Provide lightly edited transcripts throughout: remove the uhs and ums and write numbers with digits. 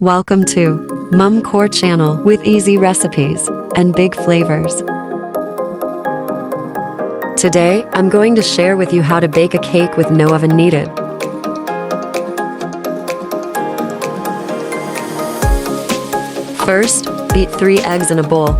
Welcome to Mum Core channel with easy recipes and big flavors. Today, I'm going to share with you how to bake a cake with no oven needed. First, beat 3 eggs in a bowl.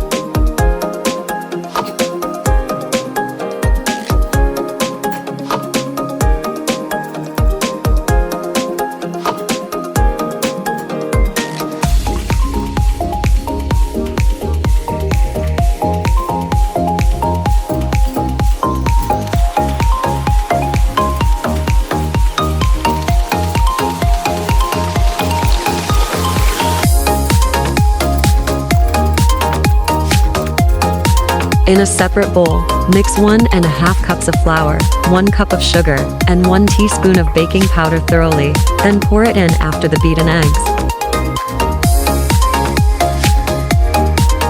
In a separate bowl, mix 1½ cups of flour, 1 cup of sugar, and 1 teaspoon of baking powder thoroughly, then pour it in after the beaten eggs.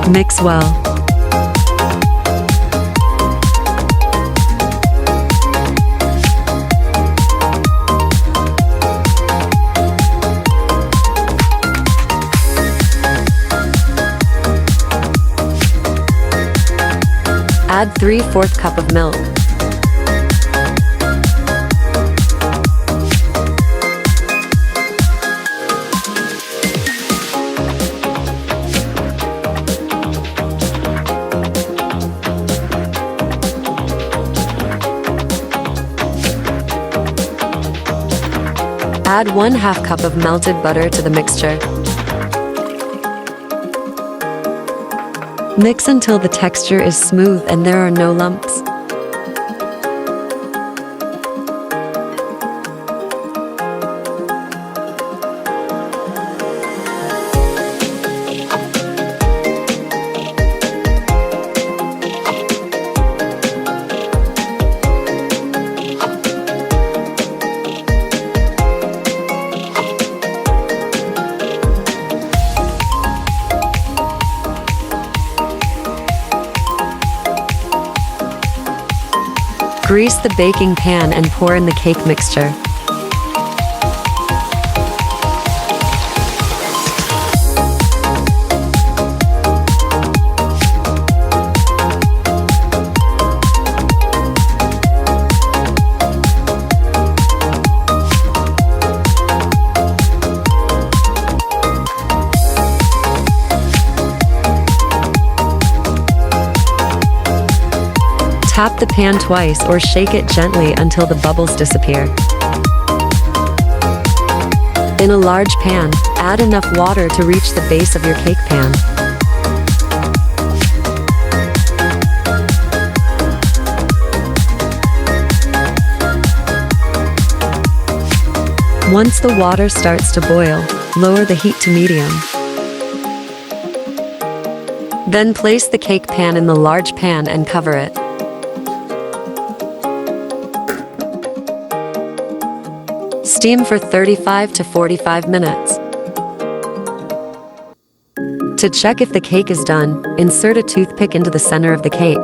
Mix well. Add 3/4 cup of milk. Add 1/2 cup of melted butter to the mixture. Mix until the texture is smooth and there are no lumps. Grease the baking pan and pour in the cake mixture. Tap the pan twice or shake it gently until the bubbles disappear. In a large pan, add enough water to reach the base of your cake pan. Once the water starts to boil, lower the heat to medium. Then place the cake pan in the large pan and cover it. Steam for 35 to 45 minutes. To check if the cake is done, insert a toothpick into the center of the cake.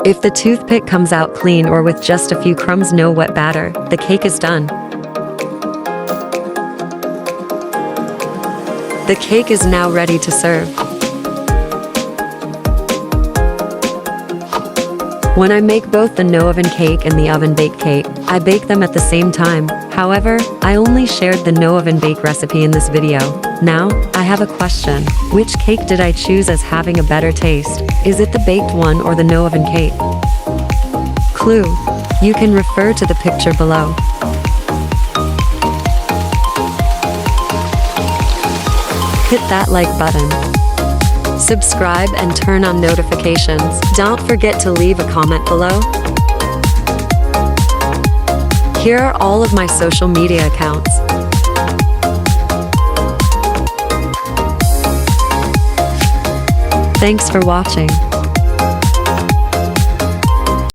If the toothpick comes out clean or with just a few crumbs, no wet batter, the cake is done. The cake is now ready to serve. When I make both the no-oven cake and the oven-baked cake, I bake them at the same time. However, I only shared the no-oven bake recipe in this video. Now, I have a question. Which cake did I choose as having a better taste? Is it the baked one or the no-oven cake? Clue: you can refer to the picture below. Hit that like button. Subscribe and turn on notifications. Don't forget to leave a comment below. Here are all of my social media accounts. Thanks for watching.